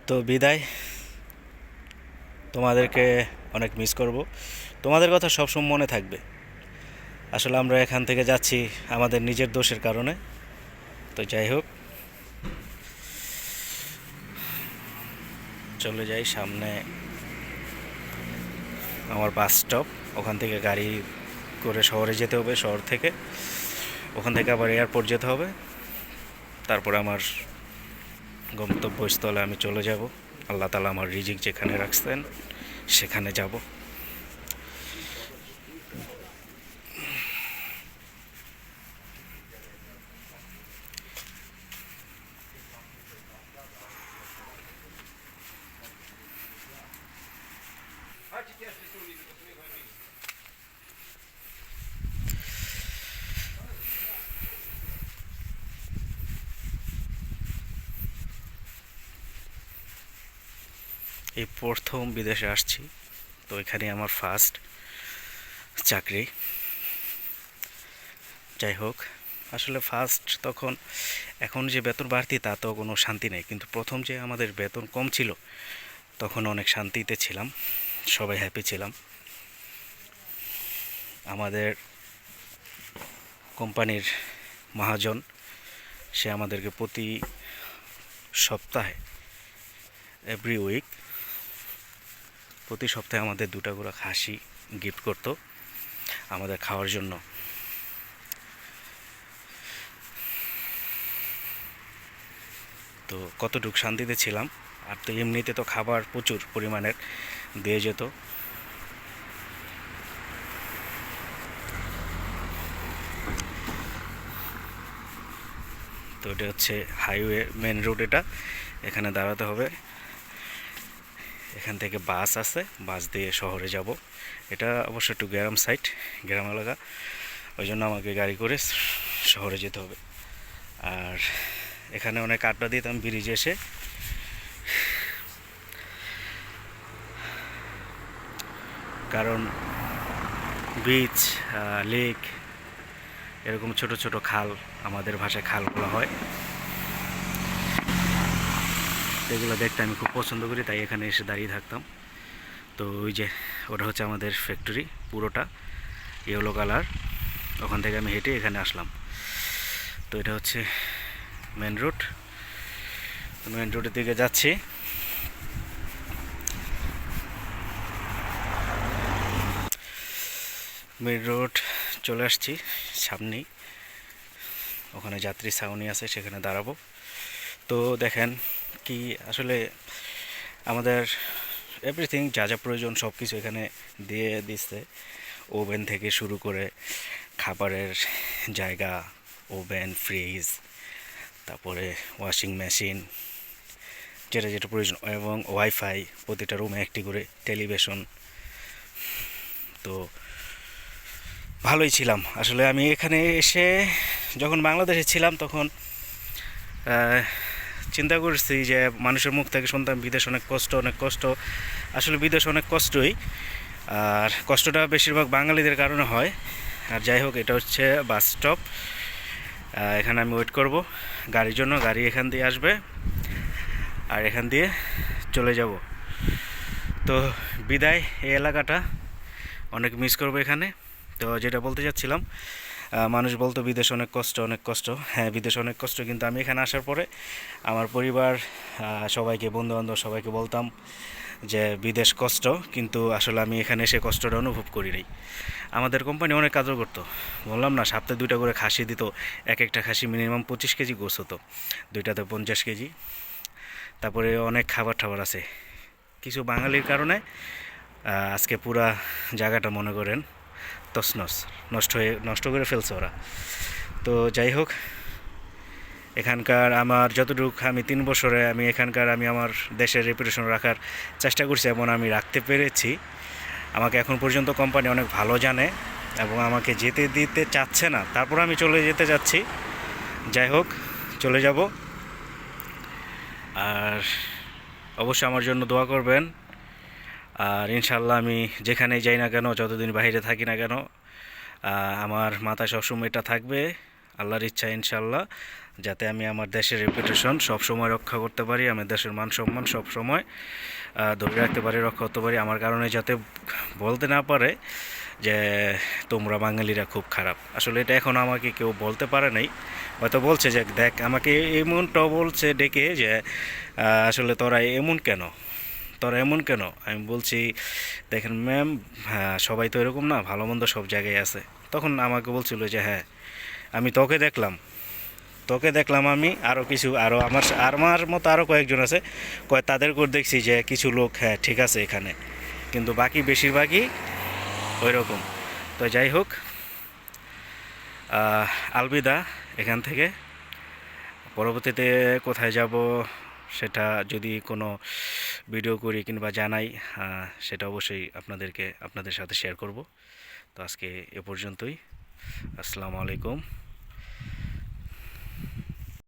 তো বিদায়, তোমাদেরকে অনেক মিস করব। তোমাদের কথা সবসময় মনে থাকবে। আসলে আমরা এখান থেকে যাচ্ছি আমাদের নিজের দোষের কারণে। তো যাই হোক, চলে যাই সামনে আমার বাস স্টপ। ওখান থেকে গাড়ি করে শহরে যেতে হবে, শহর থেকে ওখান থেকে আবার এয়ারপোর্ট যেতে হবে। তারপর আমার গন্তব্যস্থলে আমি চলে যাব। আল্লাহ তাআলা আমার রিজিক যেখানে রাখছেন সেখানে যাব। এই প্রথম বিদেশে আসছি, তো এখানে আমার ফার্স্ট চাকরি। যাই হোক, আসলে ফার্স্ট তখন, এখন যে বেতন বাড়তি তা তো কোনো শান্তি নেই, কিন্তু প্রথম যে আমাদের বেতন কম ছিল তখন অনেক শান্তিতে ছিলাম, সবাই হ্যাপি ছিলাম। আমাদের কোম্পানির মহাজন, সে আমাদেরকে প্রতি সপ্তাহে, এভরি উইক, প্রতি সপ্তাহে আমাদের 2টা করে খাসি গিফট করতো আমাদের খাওয়ার জন্য। তো কতটুকু শান্তিতে ছিলাম। আর তো এমনিতে তো খাবার প্রচুর পরিমাণের দিয়ে যেত। তো এটা হচ্ছে হাইওয়ে, মেন রোড এটা, এখানে দাঁড়াতে হবে। এখান থেকে বাস আছে, বাস দিয়ে শহরে যাব। এটা অবশ্য একটু গ্রাম সাইড, গ্রাম এলাকা, ওই জন্য আমাকে গাড়ি করে শহরে যেতে হবে। আর এখানে অনেক আড্ডা দিতাম ব্রিজে এসে। কারণ বিচ, লেক, এরকম ছোট ছোট খাল, আমাদের ভাষায় খাল বলা হয়, এগুলো দেখতে আমি খুব পছন্দ করি, তাই এখানে এসে দাঁড়িয়ে থাকতাম। তো ওই যে ওটা হচ্ছে আমাদের ফ্যাক্টরি, পুরোটা ইয়েলো কালার। ওখান থেকে আমি হেঁটে এখানে আসলাম। তো এটা হচ্ছে মেন রোড, মেন রোডের দিকে যাচ্ছি। মেন রোড চলে আসছি সামনেই, ওখানে যাত্রী ছাউনি আছে, সেখানে দাঁড়াবো। তো দেখেন কি, আসলে আমাদের এভরিথিং যা যা প্রয়োজন সব কিছু এখানে দিয়ে দিচ্ছে। ওভেন থেকে শুরু করে খাবারের জায়গা, ওভেন, ফ্রিজ, তারপরে ওয়াশিং মেশিন, যেটা যেটা প্রয়োজন, এবং ওয়াইফাই, প্রতিটা রুমে একটি করে টেলিভিশন। তো ভালোই ছিলাম। আসলে আমি এখানে এসে যখন বাংলাদেশে ছিলাম তখন চিন্তা করছি যে মানুষের মুখ থেকে শুনতাম বিদেশ অনেক কষ্ট, অনেক কষ্ট। আসলে বিদেশ অনেক কষ্টই, আর কষ্টটা বেশিরভাগ বাঙালিদের কারণে হয়। আর যাই হোক, এটা হচ্ছে বাস স্টপ। এখানে আমি ওয়েট করব গাড়ির জন্য, গাড়ি এখান দিয়ে আসবে আর এখান দিয়ে চলে যাব। তো বিদায়, এই এলাকাটা অনেক মিস করবো এখানে। তো যেটা বলতে চাচ্ছিলাম, মানুষ বলতো বিদেশ অনেক কষ্ট, অনেক কষ্ট। হ্যাঁ, বিদেশ অনেক কষ্ট, কিন্তু আমি এখানে আসার পরে আমার পরিবার, সবাইকে, বন্ধুবান্ধব সবাইকে বলতাম যে বিদেশ কষ্ট, কিন্তু আসলে আমি এখানে এসে কষ্টটা অনুভব করি নাই। আমাদের কোম্পানি অনেক আদর করতো, বললাম না, সপ্তাহে 2টা করে খাসি দিত। এক একটা খাসি মিনিমাম 25 কেজি গোছ হতো, 2টাতে 50 কেজি। তারপরে অনেক খাবার টাবার আছে। কিছু বাঙালির কারণে আজকে পুরা জায়গাটা মনে করেন তছনছ, নষ্ট করে ফেলছে ওরা। তো যাই হোক, এখানকার আমার যতটুকু, আমি 3 বছরে আমি এখানকার, আমি আমার দেশের রেপুটেশন রাখার চেষ্টা করছি এবং আমি রাখতে পেরেছি। আমাকে এখন পর্যন্ত কোম্পানি অনেক ভালো জানে এবং আমাকে যেতে দিতে চাচ্ছে না, তারপর আমি চলে যেতে চাচ্ছি। যাই হোক, চলে যাব। আর অবশ্যই আমার জন্য দোয়া করবেন। আর ইনশাল্লাহ আমি যেখানেই যাই না কেন, যতদিন বাইরে থাকি না কেন, আমার মাথায় সবসময় এটা থাকবে, আল্লাহর ইচ্ছা ইনশাল্লাহ যাতে আমি আমার দেশের রেপুটেশন সবসময় রক্ষা করতে পারি, আমার দেশের মান সম্মান সবসময় ধরে রাখতে পারি, রক্ষা করতে পারি। আমার কারণে যাতে বলতে না পারে যে তোমরা বাঙালিরা খুব খারাপ। আসলে এটা এখনও আমাকে কেউ বলতে পারে নাই। হয়তো বলছে যে দেখ, আমাকে এমনটাও বলছে ডেকে যে আসলে তোরা এমন কেন, তোরা এমন কেন। আমি বলছি দেখেন ম্যাম, হ্যাঁ সবাই তো এরকম না, ভালো মন্দ সব জায়গায় আছে। তখন আমাকে বলছিল যে হ্যাঁ আমি তোকে দেখলাম, তোকে দেখলাম, আমি আরও কিছু আরও আমার মতো আরও কয়েকজন আছে, তাদেরকেও দেখছি যে কিছু লোক হ্যাঁ ঠিক আছে এখানে, কিন্তু বাকি বেশিরভাগই ওই রকম। তো যাই হোক, আলবিদা এখান থেকে। পরবর্তীতে কোথায় যাব সেটা যদি কোনো ভিডিও করি কিংবা জানাই, সেটা অবশ্যই আপনাদের সাথে শেয়ার করব। তো আজকে এ পর্যন্তই। আসসালামু আলাইকুম।